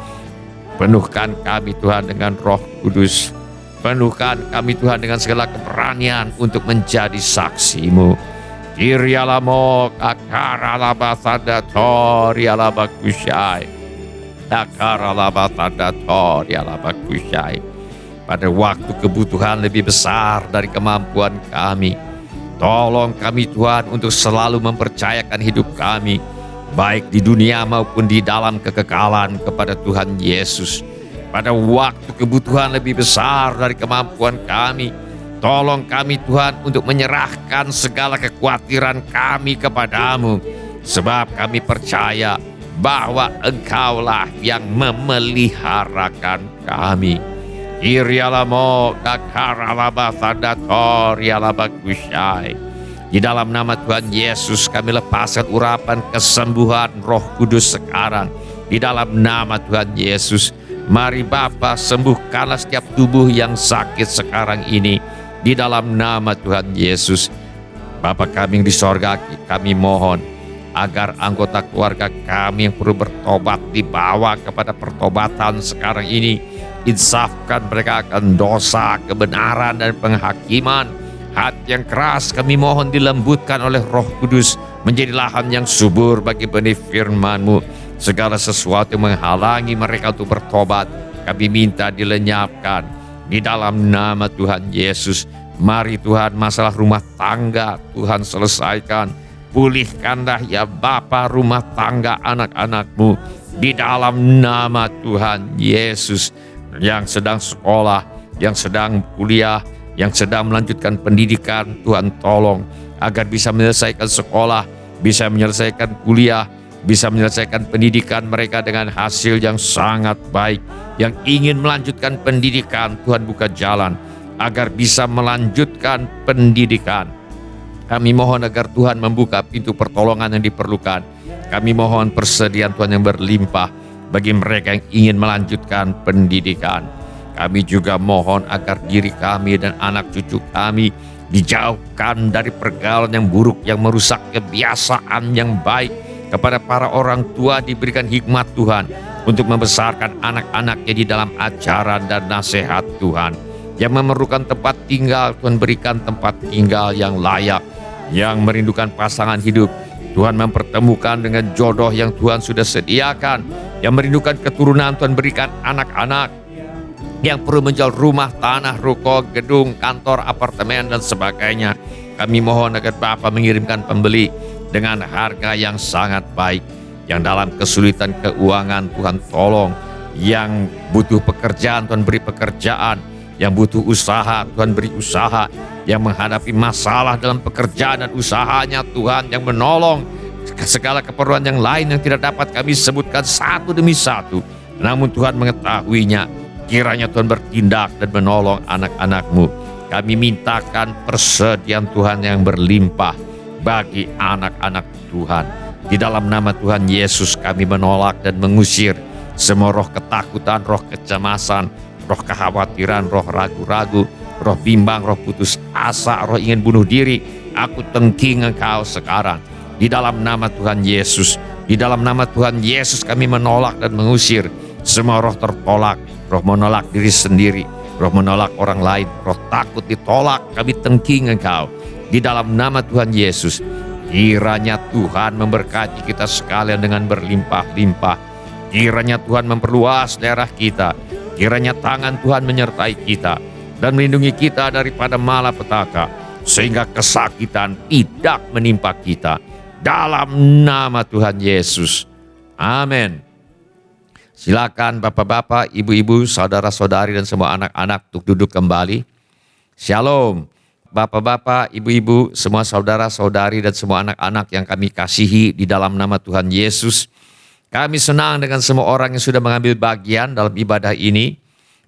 Penuhkan kami Tuhan dengan Roh Kudus. Penuhkan kami Tuhan dengan segala keberanian untuk menjadi saksi-Mu. Kirialamo kakaralabasandatorialabakusyai. Dakaralabasandatorialabakusyai. Pada waktu kebutuhan lebih besar dari kemampuan kami, tolong kami Tuhan untuk selalu mempercayakan hidup kami, baik di dunia maupun di dalam kekekalan kepada Tuhan Yesus. Pada waktu kebutuhan lebih besar dari kemampuan kami, tolong kami Tuhan untuk menyerahkan segala kekhawatiran kami kepadamu. Sebab kami percaya bahwa Engkaulah yang memeliharakan kami. Irialamo kakaralabasandatorialabakusyai. Di dalam nama Tuhan Yesus kami lepaskan urapan kesembuhan Roh Kudus sekarang. Di dalam nama Tuhan Yesus, mari Bapa sembuhkanlah setiap tubuh yang sakit sekarang ini. Di dalam nama Tuhan Yesus, Bapa kami yang di sorga, kami mohon agar anggota keluarga kami yang perlu bertobat dibawa kepada pertobatan sekarang ini. Insafkan mereka akan dosa, kebenaran dan penghakiman. Hati yang keras kami mohon dilembutkan oleh Roh Kudus menjadi lahan yang subur bagi benih firman-Mu. Segala sesuatu yang menghalangi mereka untuk bertobat, kami minta dilenyapkan. Di dalam nama Tuhan Yesus, mari Tuhan masalah rumah tangga Tuhan selesaikan. Pulihkanlah ya Bapa rumah tangga anak-anak-Mu. Di dalam nama Tuhan Yesus, yang sedang sekolah, yang sedang kuliah, yang sedang melanjutkan pendidikan, Tuhan tolong agar bisa menyelesaikan sekolah, bisa menyelesaikan kuliah, bisa menyelesaikan pendidikan mereka dengan hasil yang sangat baik. Yang ingin melanjutkan pendidikan, Tuhan buka jalan agar bisa melanjutkan pendidikan. Kami mohon agar Tuhan membuka pintu pertolongan yang diperlukan. Kami mohon persediaan Tuhan yang berlimpah bagi mereka yang ingin melanjutkan pendidikan. Kami juga mohon agar diri kami dan anak cucu kami dijauhkan dari pergaulan yang buruk yang merusak kebiasaan yang baik. Kepada para orang tua diberikan hikmat Tuhan untuk membesarkan anak-anaknya di dalam ajaran dan nasihat Tuhan. Yang memerlukan tempat tinggal, Tuhan berikan tempat tinggal yang layak. Yang merindukan pasangan hidup, Tuhan mempertemukan dengan jodoh yang Tuhan sudah sediakan. Yang merindukan keturunan, Tuhan berikan anak-anak. Yang perlu menjual rumah, tanah, ruko, gedung, kantor, apartemen dan sebagainya, kami mohon agar Bapa mengirimkan pembeli dengan harga yang sangat baik. Yang dalam kesulitan keuangan, Tuhan tolong. Yang butuh pekerjaan, Tuhan beri pekerjaan. Yang butuh usaha, Tuhan beri usaha. Yang menghadapi masalah dalam pekerjaan dan usahanya, Tuhan yang menolong. Segala keperluan yang lain yang tidak dapat kami sebutkan satu demi satu, namun Tuhan mengetahuinya. Kiranya Tuhan bertindak dan menolong anak-anak-Mu. Kami mintakan persediaan Tuhan yang berlimpah bagi anak-anak Tuhan. Di dalam nama Tuhan Yesus kami menolak dan mengusir semua roh ketakutan, roh kecemasan, roh kekhawatiran, roh ragu-ragu, roh bimbang, roh putus asa, roh ingin bunuh diri. Aku tengking engkau sekarang. Di dalam nama Tuhan Yesus, di dalam nama Tuhan Yesus kami menolak dan mengusir semua roh tertolak, roh menolak diri sendiri, roh menolak orang lain, roh takut ditolak, kami tengking engkau. Di dalam nama Tuhan Yesus, kiranya Tuhan memberkati kita sekalian dengan berlimpah-limpah. Kiranya Tuhan memperluas daerah kita. Kiranya tangan Tuhan menyertai kita dan melindungi kita daripada malapetaka, sehingga kesakitan tidak menimpa kita. Dalam nama Tuhan Yesus. Amin. Silakan bapak-bapak, ibu-ibu, saudara-saudari dan semua anak-anak untuk duduk kembali. Shalom. Bapak-bapak, ibu-ibu, semua saudara-saudari dan semua anak-anak yang kami kasihi di dalam nama Tuhan Yesus. Kami senang dengan semua orang yang sudah mengambil bagian dalam ibadah ini.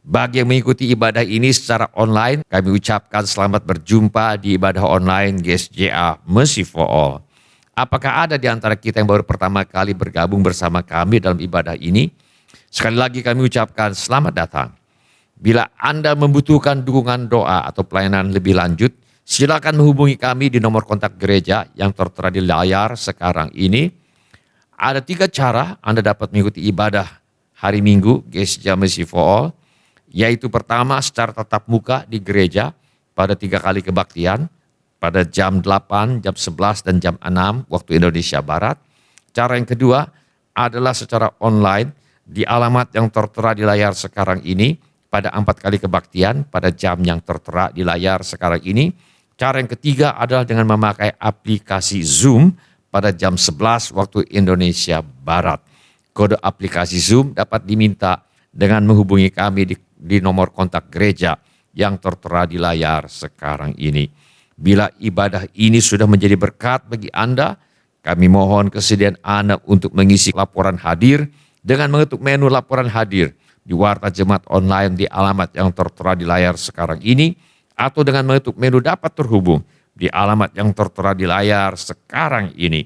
Bagi yang mengikuti ibadah ini secara online, kami ucapkan selamat berjumpa di ibadah online GSJA Mercy for All. Apakah ada di antara kita yang baru pertama kali bergabung bersama kami dalam ibadah ini? Sekali lagi kami ucapkan selamat datang. Bila Anda membutuhkan dukungan doa atau pelayanan lebih lanjut, silakan menghubungi kami di nomor kontak gereja yang tertera di layar sekarang ini. Ada 3 cara Anda dapat mengikuti ibadah hari Minggu GSJA Mercy for All, yaitu pertama secara tatap muka di gereja pada 3 kali kebaktian, pada jam 8, jam 11, dan jam 6 waktu Indonesia Barat. Cara yang kedua adalah secara online di alamat yang tertera di layar sekarang ini pada 4 kali kebaktian pada jam yang tertera di layar sekarang ini. Cara yang ketiga adalah dengan memakai aplikasi Zoom pada jam 11 waktu Indonesia Barat. Kode aplikasi Zoom dapat diminta dengan menghubungi kami di nomor kontak gereja yang tertera di layar sekarang ini. Bila ibadah ini sudah menjadi berkat bagi Anda, kami mohon kesediaan Anda untuk mengisi laporan hadir dengan mengetuk menu laporan hadir di Warta Jemaat Online di alamat yang tertera di layar sekarang ini, atau dengan mengetuk menu dapat terhubung di alamat yang tertera di layar sekarang ini.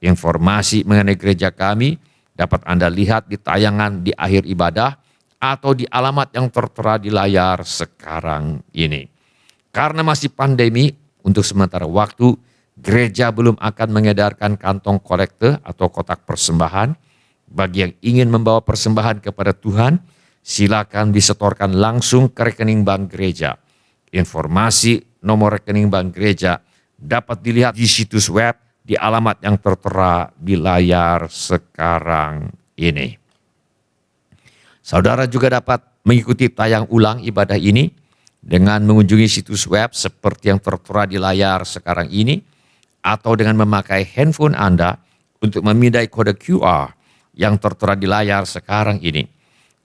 Informasi mengenai gereja kami dapat Anda lihat di tayangan di akhir ibadah atau di alamat yang tertera di layar sekarang ini. Karena masih pandemi, untuk sementara waktu, gereja belum akan mengedarkan kantong kolekte atau kotak persembahan. Bagi yang ingin membawa persembahan kepada Tuhan, silakan disetorkan langsung ke rekening bank gereja. Informasi nomor rekening bank gereja dapat dilihat di situs web di alamat yang tertera di layar sekarang ini. Saudara juga dapat mengikuti tayang ulang ibadah ini dengan mengunjungi situs web seperti yang tertera di layar sekarang ini, atau dengan memakai handphone Anda untuk memindai kode QR yang tertera di layar sekarang ini.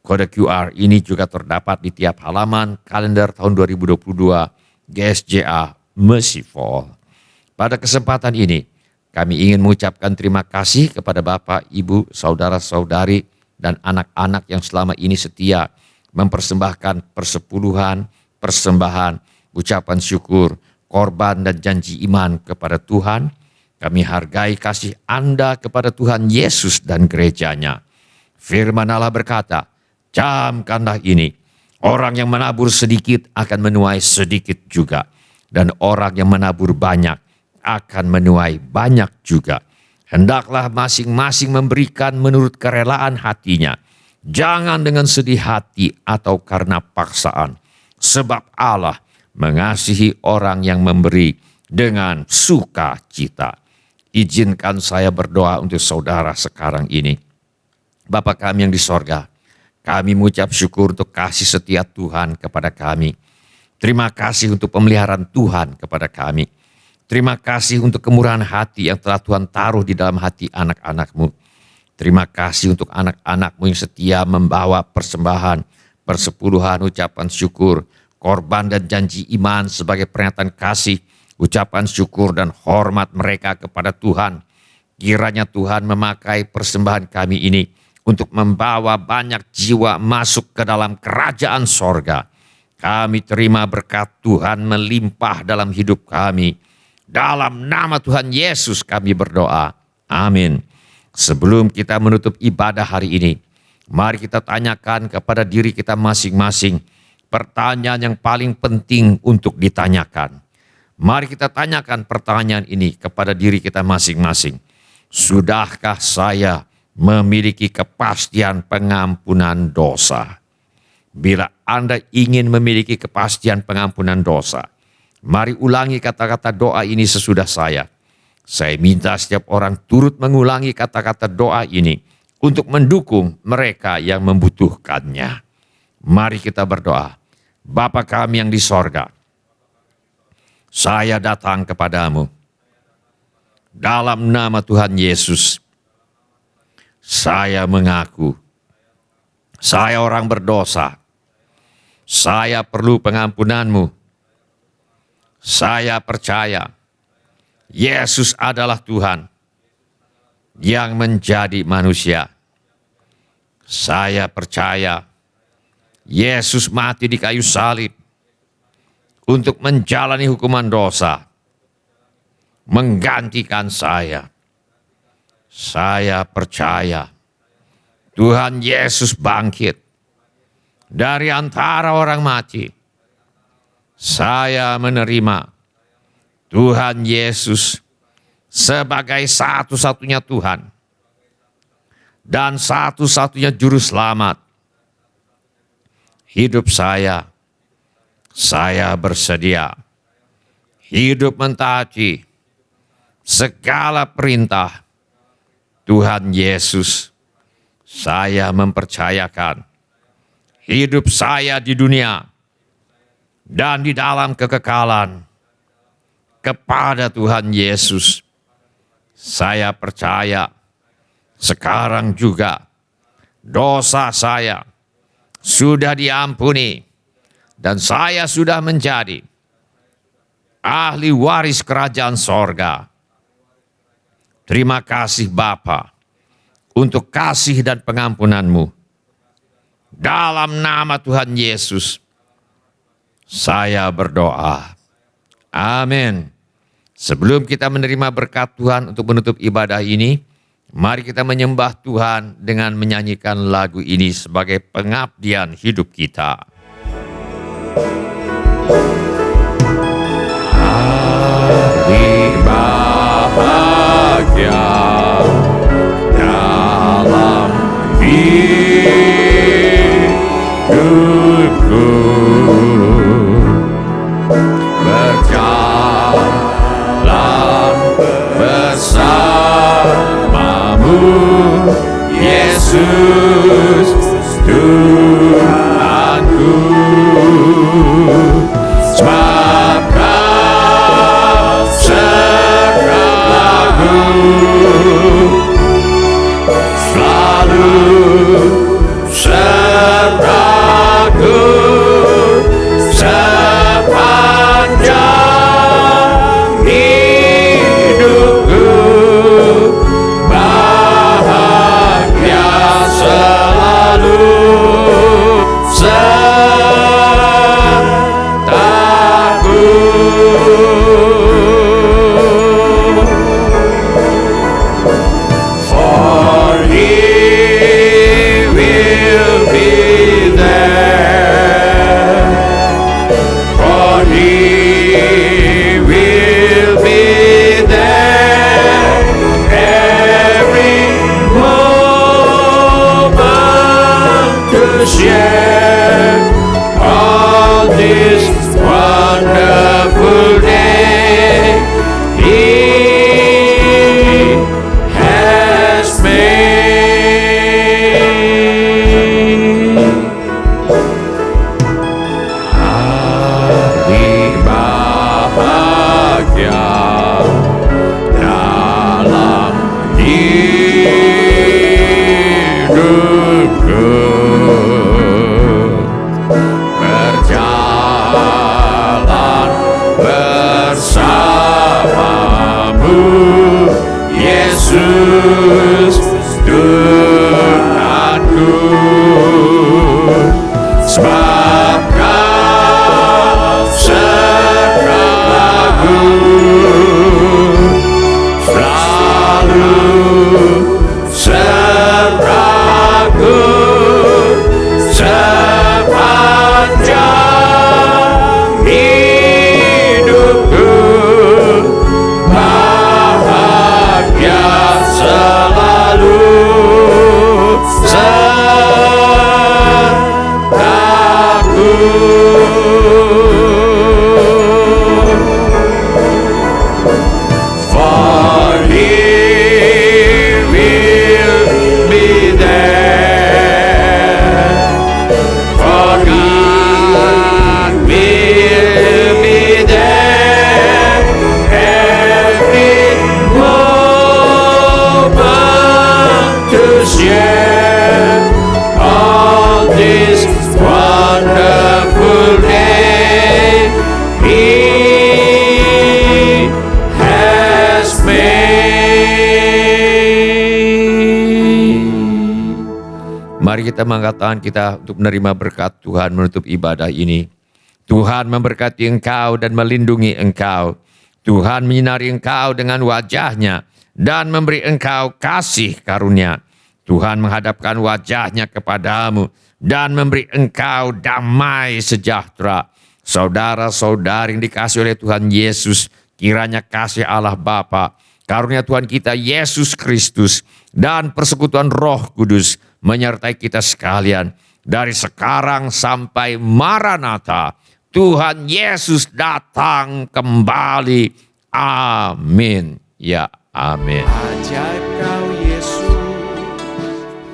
Kode QR ini juga terdapat di tiap halaman kalender tahun 2022 GSJA Mercy for All. Pada kesempatan ini, kami ingin mengucapkan terima kasih kepada Bapak, Ibu, saudara-saudari, dan anak-anak yang selama ini setia mempersembahkan persepuluhan, persembahan, ucapan syukur, korban, dan janji iman kepada Tuhan. Kami hargai kasih Anda kepada Tuhan Yesus dan gerejanya. Firman Allah berkata, camkanlah ini, orang yang menabur sedikit akan menuai sedikit juga, dan orang yang menabur banyak akan menuai banyak juga. Hendaklah masing-masing memberikan menurut kerelaan hatinya, jangan dengan sedih hati atau karena paksaan. Sebab Allah mengasihi orang yang memberi dengan sukacita. Izinkan saya berdoa untuk saudara sekarang ini. Bapa kami yang di sorga, kami mengucap syukur untuk kasih setia Tuhan kepada kami. Terima kasih untuk pemeliharaan Tuhan kepada kami. Terima kasih untuk kemurahan hati yang telah Tuhan taruh di dalam hati anak-anak-Mu. Terima kasih untuk anak-anak-Mu yang setia membawa persembahan, persepuluhan, ucapan syukur, korban dan janji iman sebagai peringatan kasih, ucapan syukur dan hormat mereka kepada Tuhan. Kiranya Tuhan memakai persembahan kami ini untuk membawa banyak jiwa masuk ke dalam kerajaan sorga. Kami terima berkat Tuhan melimpah dalam hidup kami. Dalam nama Tuhan Yesus kami berdoa. Amin. Sebelum kita menutup ibadah hari ini, mari kita tanyakan kepada diri kita masing-masing pertanyaan yang paling penting untuk ditanyakan. Mari kita tanyakan pertanyaan ini kepada diri kita masing-masing. Sudahkah saya memiliki kepastian pengampunan dosa? Bila Anda ingin memiliki kepastian pengampunan dosa, mari ulangi kata-kata doa ini sesudah saya. Saya minta setiap orang turut mengulangi kata-kata doa ini untuk mendukung mereka yang membutuhkannya. Mari kita berdoa. Bapa kami yang di sorga, saya datang kepadamu. Dalam nama Tuhan Yesus, saya mengaku, saya orang berdosa. Saya perlu pengampunan-Mu. Saya percaya Yesus adalah Tuhan yang menjadi manusia. Saya percaya Yesus mati di kayu salib untuk menjalani hukuman dosa, menggantikan saya. Saya percaya Tuhan Yesus bangkit dari antara orang mati. Saya menerima Tuhan Yesus sebagai satu-satunya Tuhan dan satu-satunya juru selamat hidup saya. Saya bersedia hidup mentaati segala perintah Tuhan Yesus. Saya mempercayakan hidup saya di dunia dan di dalam kekekalan kepada Tuhan Yesus. Saya percaya sekarang juga dosa saya sudah diampuni dan saya sudah menjadi ahli waris kerajaan sorga. Terima kasih Bapa untuk kasih dan pengampunan-Mu. Dalam nama Tuhan Yesus, saya berdoa. Amin. Sebelum kita menerima berkat Tuhan untuk menutup ibadah ini, mari kita menyembah Tuhan dengan menyanyikan lagu ini sebagai pengabdian hidup kita. Hari bahagia dalam hidupku, berjalan bersamamu, Yesus Tuhanku. Sebab Kau sertaku selalu, sertaku sepanjang hidupku, bahagia selalu sertaku. For He will be there. For He will be there every moment to share on this wonderful day He has made. Hari bahagia dalam hidupku, aku sepanjang hidupku, bahagia selalu sertaku. For He will be there. For God will be there every moment to share all this wonderful day He has made. Mari kita mengangkat tangan kita untuk menerima berkat Tuhan menutup ibadah ini. Tuhan memberkati engkau dan melindungi engkau. Tuhan menyinari engkau dengan wajah-Nya dan memberi engkau kasih karunia. Tuhan menghadapkan wajah-Nya kepadamu dan memberi engkau damai sejahtera. Saudara-saudari yang dikasihi oleh Tuhan Yesus, kiranya kasih Allah Bapa, karunia Tuhan kita Yesus Kristus, dan persekutuan Roh Kudus menyertai kita sekalian dari sekarang sampai Maranatha. Tuhan Yesus datang kembali. Amin. Ya, amin. Ajaib Kau Yesus.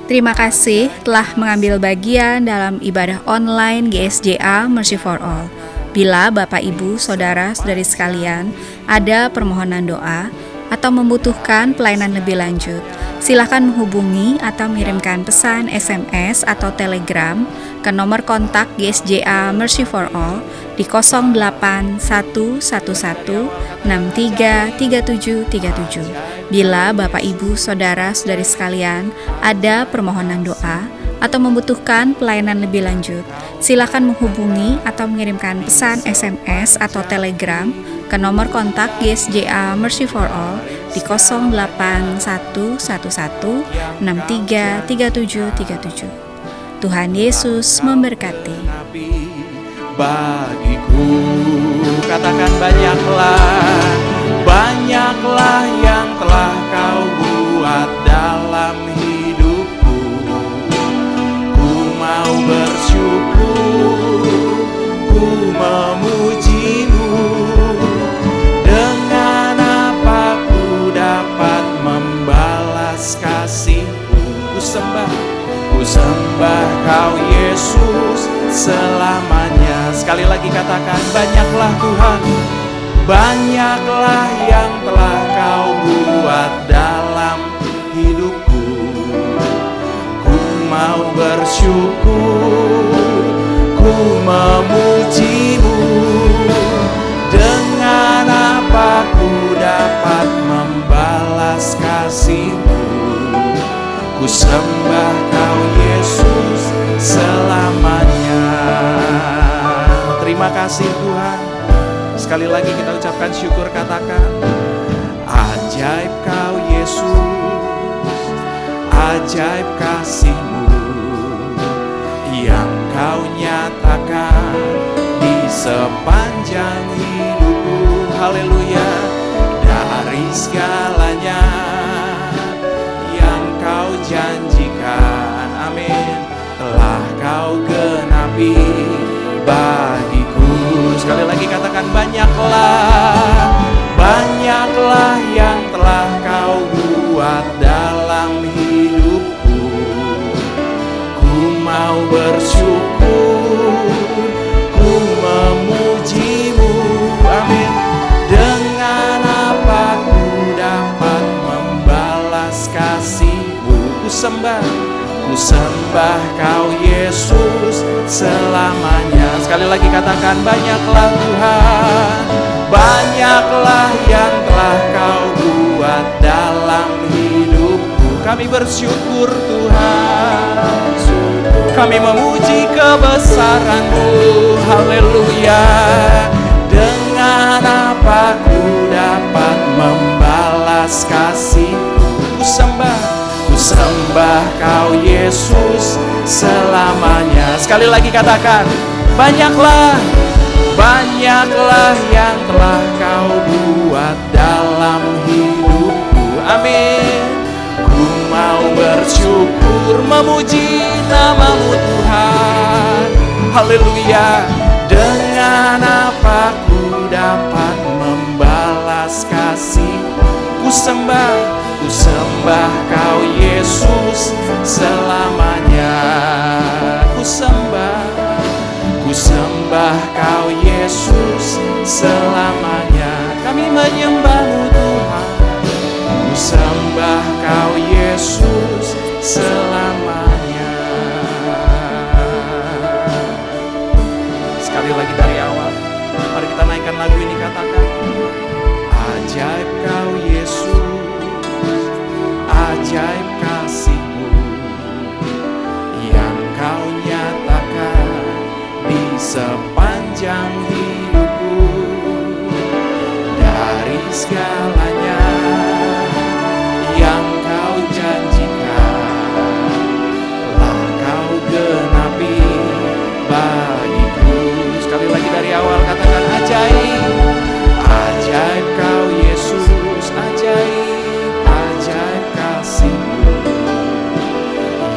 Terima kasih telah mengambil bagian dalam ibadah online GSJA Mercy for All. Bila Bapak, Ibu, Saudara-saudari sekalian ada permohonan doa atau membutuhkan pelayanan lebih lanjut, silakan menghubungi atau mengirimkan pesan SMS atau Telegram ke nomor kontak GSJA Mercy for All di 08111633737. Bila Bapak, Ibu, Saudara-saudari sekalian ada permohonan doa atau membutuhkan pelayanan lebih lanjut, silakan menghubungi atau mengirimkan pesan SMS atau Telegram ke nomor kontak GSJA Mercy for All di 08111633737. Tuhan Yesus memberkati. Bagiku katakan banyaklah yang telah Kau buat dalam hidupku. Ku mau bersyukur, ku memuji-Mu. Dengan apa ku dapat membalas kasih-Mu? Ku sembah Kau Yesus selamanya. Sekali lagi katakan, banyaklah Tuhan, banyaklah yang telah Kau buat dalam hidupku. Ku mau bersyukur, ku memuji-Mu. Dengan apa ku dapat membalas kasih-Mu? Ku sembah Kau Yesus selamanya. Terima kasih Tuhan. Sekali lagi kita ucapkan syukur, katakan, ajaib Kau Yesus, ajaib kasih-Mu yang Kau nyatakan di sepanjang hidupku. Haleluya. Dari segalanya yang Kau janjikan, amin, telah Kau genapi bagiku. Sekali lagi katakan, banyaklah yang telah Kau buat dalam hidupku. Ku mau bersyukur, ku memuji-Mu, amin. Dengan apa ku dapat membalas kasih-Mu? Ku sembah Kau Yesus selamanya. Sekali lagi katakan, banyaklah Tuhan, banyaklah yang telah Kau buat dalam hidupku. Kami bersyukur Tuhan, kami memuji kebesaran-Mu. Haleluya. Dengan apa ku dapat membalas kasih-Mu? Ku sembah sembah Kau Yesus selamanya. Sekali lagi katakan, banyaklah yang telah Kau buat dalam hidupku. Amin. Ku mau bersyukur memuji nama-Mu Tuhan. Haleluya. Dengan apa ku dapat membalas kasih? Ku sembah Kau Yesus selamanya. Ku sembah Kau Yesus selamanya. Kami menyembah-Mu Tuhan. Ku sembah Kau Yesus selamanya. Sekali lagi dari awal, mari kita naikkan lagu ini, katakan, ajaib Kau Yesus, ajaib kasih-Mu yang Kau nyatakan di sepanjang hidupku. Dari segalanya yang Kau janjikan telah Kau genapi bagiku. Sekali lagi dari awal, katakan, ajaib, ajaib Kau Yesus, ajaib kasih-Mu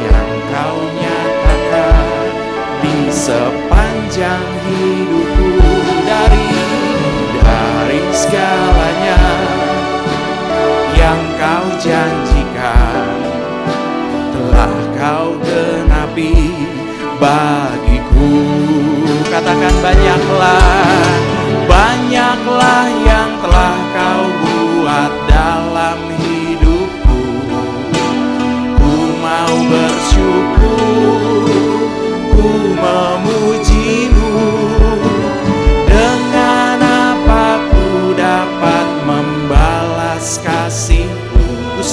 yang Kau nyatakan di sepanjang hidupku. Dari segalanya yang Kau janjikan telah Kau genapi bagiku. Katakan, banyaklah yang telah Kau buat dalam hidupku. Ku mau bersyukur, ku memuji-Mu. Dengan apa ku dapat membalas kasih-Mu? Ku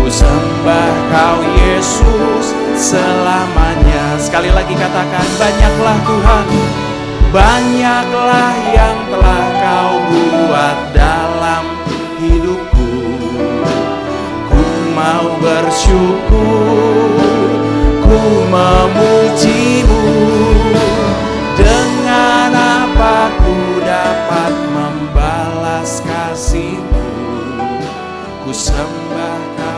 sembah Kau Yesus selamanya. Sekali lagi katakan, banyaklah Tuhan, banyaklah yang telah Kau buat dalam hidupku. Ku mau bersyukur, ku memuji-Mu. Dengan apa ku dapat membalas kasih-Mu? Ku sembah Kau